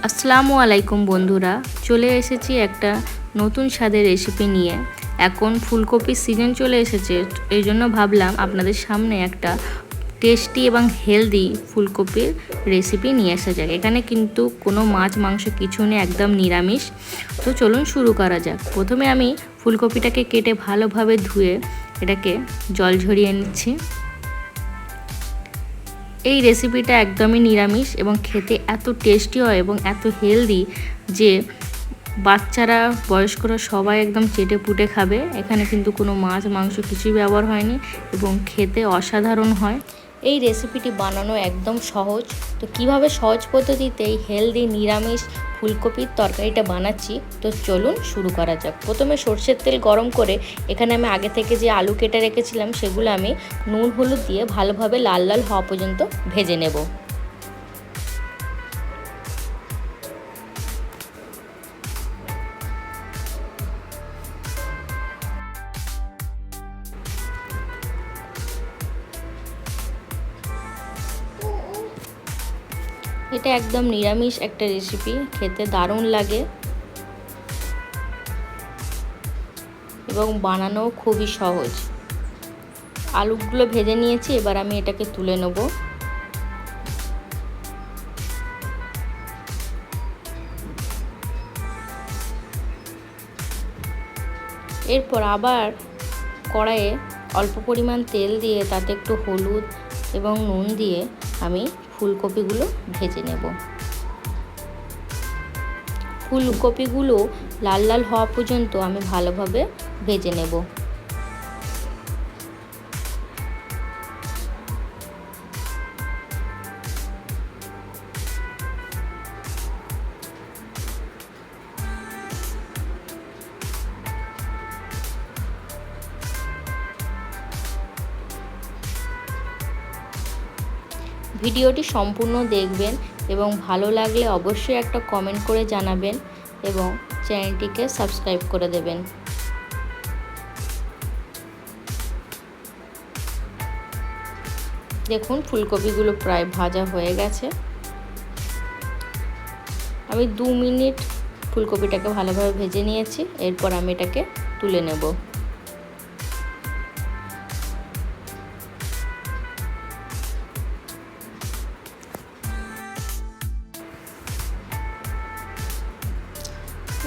আসসালামু আলাইকুম বন্ধুরা, চলে এসেছি একটা নতুন স্বাদের রেসিপি নিয়ে। এখন ফুলকপির সিজন চলে এসেছে, এই জন্য ভাবলাম আপনাদের সামনে একটা টেস্টি এবং হেলদি ফুলকপির রেসিপি নিয়ে আসা যাক। এখানে কিন্তু কোনো মাছ মাংস কিছু নেই, একদম নিরামিষ। তো চলুন শুরু করা যাক। প্রথমে আমি ফুলকপিটাকে কেটে ভালোভাবে ধুয়ে এটাকে জল ঝরিয়ে নিচ্ছি। এই রেসিপিটা একদমই নিরামিষ এবং খেতে এত টেস্টি হয় এবং এত হেলদি যে বাচ্চারা বয়স্করা সবাই একদম চেটে পুটে খাবে। এখানে কিন্তু কোনো মাছ মাংস কিছুই ব্যবহার হয়নি এবং খেতে অসাধারণ হয়। এই রেসিপিটি বানানো একদম সহজ। তো কিভাবে সহজ পদ্ধতিতে এই হেলদি নিরামিষ ফুলকপির তরকারিটা বানাচ্ছি, তো চলুন শুরু করা যাক। প্রথমে সরষের তেল গরম করে এখানে আমি আগে থেকে যে আলু কেটে রেখেছিলাম সেগুলো আমি নুন হলুদ দিয়ে ভালোভাবে লাল লাল হওয়া পর্যন্ত ভেজে নেব। এটা একদম নিরামিষ একটা রেসিপি, খেতে দারুণ লাগে এবং বানানো খুবই সহজ। আলুগুলো ভেজে নিয়েছি, এবার আমি এটাকে তুলে নেব। এরপর আবার কড়াইয়ে অল্প পরিমাণ তেল দিয়ে তাতে একটু হলুদ এবং নুন দিয়ে আমি ফুলকপিগুলো ভেজে নেব। ফুলকপিগুলো লাল লাল হওয়া পর্যন্ত আমি ভালোভাবে ভেজে নেব। ভিডিওটি সম্পূর্ণ দেখবেন এবং ভালো লাগলে অবশ্যই একটা কমেন্ট করে জানাবেন এবং চ্যানেলটিকে সাবস্ক্রাইব করে দেবেন। দেখুন ফুলকপিগুলো প্রায় ভাজা হয়ে গেছে। আমি 2 মিনিট ফুলকপিটাকে ভালোভাবে ভেজে নিয়েছি। এরপর আমি এটাকে তুলে নেব।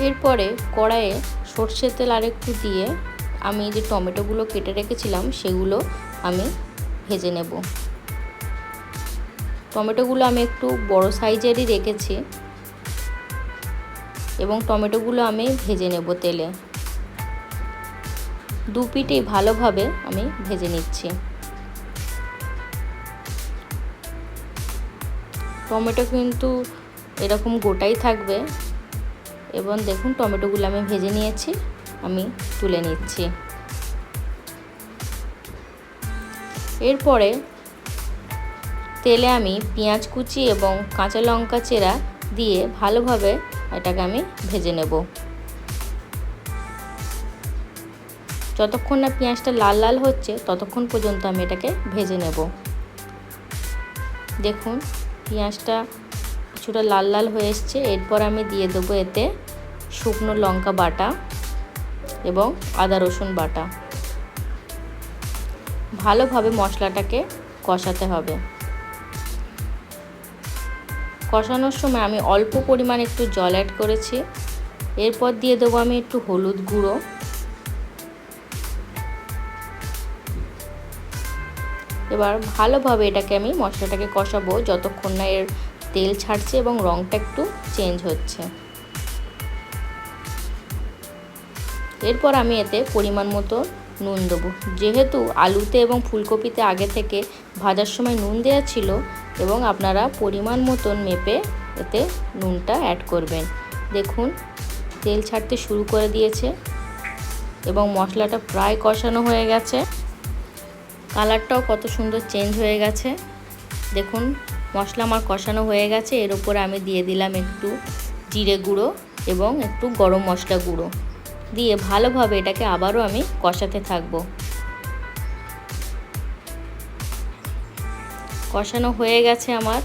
এরপরে কড়াইয়ে সরষের তেল আরেকটু দিয়ে আমি যে টমেটোগুলো কেটে রেখেছিলাম সেগুলো আমি ভেজে নেব। টমেটোগুলো আমি একটু বড় সাইজেরই রেখেছি এবং টমেটোগুলো আমি ভেজে নেব তেলে। দু পিঠেই ভালোভাবে আমি ভেজে নিচ্ছি। টমেটো কিন্তু এরকম গোটাই থাকবে এবং দেখুন টমেটোগুলো আমি ভেজে নিয়েছি, আমি তুলে নিচ্ছি। এরপরে তেলে আমি পেঁয়াজ কুচি এবং কাঁচা লঙ্কা চেরা দিয়ে ভালোভাবে এটাকে আমি ভেজে নেব। যতক্ষণ না পেঁয়াজটা লাল লাল হচ্ছে ততক্ষণ পর্যন্ত আমি এটাকে ভেজে নেব। দেখুন পেঁয়াজটা কিছুটা লাল লাল হয়ে এসছে। এরপর আমি দিয়ে দেবো এতে শুকনো লঙ্কা বাটা এবং আদা রসুন বাটা। ভালোভাবে মশলাটাকে কষাতে হবে। কষানোর সময় আমি অল্প পরিমাণ একটু জল অ্যাড করেছি। এরপর দিয়ে দেবো আমি একটু হলুদ গুঁড়ো। এবার ভালোভাবে এটাকে আমি মশলাটাকে কষাবো যতক্ষণ না এর তেল ছাড়ছে এবং রঙটা একটু চেঞ্জ হচ্ছে। এরপর আমি এতে পরিমাণ মতো নুন দেবো। যেহেতু আলুতে এবং ফুলকপিতে আগে থেকে ভাজার সময় নুন দেওয়া ছিল এবং আপনারা পরিমাণ মতন মেপে এতে নুনটা অ্যাড করবেন। দেখুন তেল ছাড়তে শুরু করে দিয়েছে এবং মশলাটা প্রায় কষানো হয়ে গেছে। কালারটাও কত সুন্দর চেঞ্জ হয়ে গেছে। দেখুন মশলা আমার কষানো হয়ে গেছে। এর উপরে আমি দিয়ে দিলাম একটু জিরে গুঁড়ো এবং একটু গরম মশলা গুঁড়ো দিয়ে ভালোভাবে এটাকে আবারও আমি কষাতে থাকব। কষানো হয়ে গেছে আমার।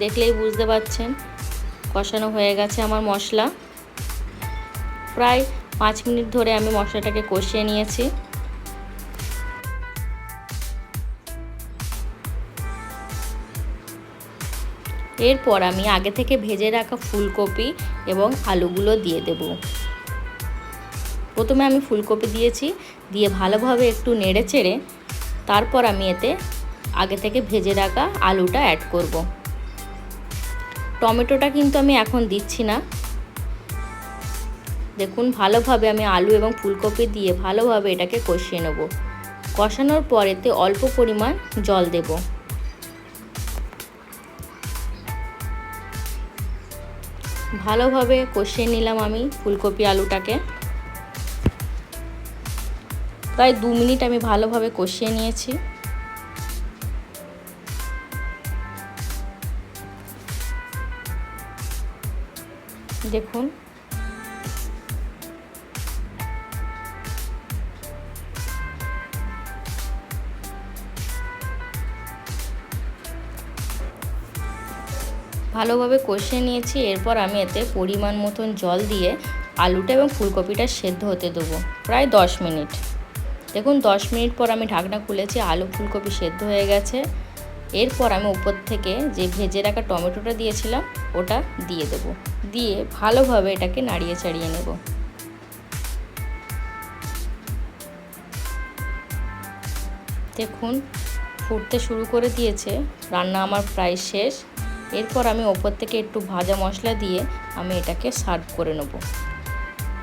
দেখলেই বুঝতে পারছেন কষানো হয়ে গেছে আমার মশলা। প্রায় 5 মিনিট ধরে আমি মশলাটাকে কষিয়ে নিয়েছি। এরপর আমি আগে থেকে ভেজে রাখা ফুলকপি এবং আলুগুলো দিয়ে দেব। প্রথমে আমি ফুলকপি দিয়েছি, দিয়ে ভালোভাবে একটু নেড়ে চেড়ে তারপর আমি এতে আগে থেকে ভেজে রাখা আলুটা অ্যাড করব। টমেটোটা কিন্তু আমি এখন দিচ্ছি না। দেখুন ভালোভাবে আমি আলু এবং ফুলকপি দিয়ে ভালোভাবে এটাকে কষিয়ে নেব। কষানোর পর এতে অল্প পরিমাণ জল দেব। ভালোভাবে কষিয়ে নিলাম আমি ফুলকপি আলুটাকে। প্রায় 2 মিনিট আমি ভালোভাবে কষিয়ে নিয়েছি। দেখুন ভালোভাবে কষিয়ে নিয়েছি। এরপর আমি এতে পরিমাণ মতন জল দিয়ে আলুটা এবং ফুলকপিটা সেদ্ধ হতে দেবো প্রায় 10 মিনিট। দেখুন 10 মিনিট পর আমি ঢাকনা খুলেছি, আলু ফুলকপি সেদ্ধ হয়ে গেছে। এরপর আমি উপর থেকে যে ভেজে রাখা টমেটোটা দিয়েছিলাম ওটা দিয়ে দেব, দিয়ে ভালোভাবে এটাকে নাড়িয়ে চাড়িয়ে নেব। দেখুন ফুটতে শুরু করে দিয়েছে, রান্না আমার প্রায় শেষ। এরপর আমি ওপর থেকে একটু ভাজা মশলা দিয়ে আমি এটাকে সার্ভ করে নেব।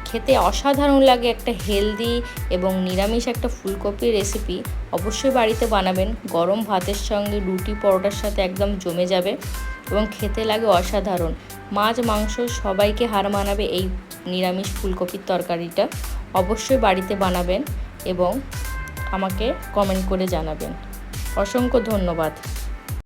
খেতে অসাধারণ লাগে, একটা হেলদি এবং নিরামিষ একটা ফুলকপির রেসিপি। অবশ্যই বাড়িতে বানাবেন, গরম ভাতের সঙ্গে রুটি পরোটার সাথে একদম জমে যাবে এবং খেতে লাগে অসাধারণ। মাছ মাংস সবাইকে হার মানাবে এই নিরামিষ ফুলকপির তরকারিটা। অবশ্যই বাড়িতে বানাবেন এবং আমাকে কমেন্ট করে জানাবেন। অসংখ্য ধন্যবাদ।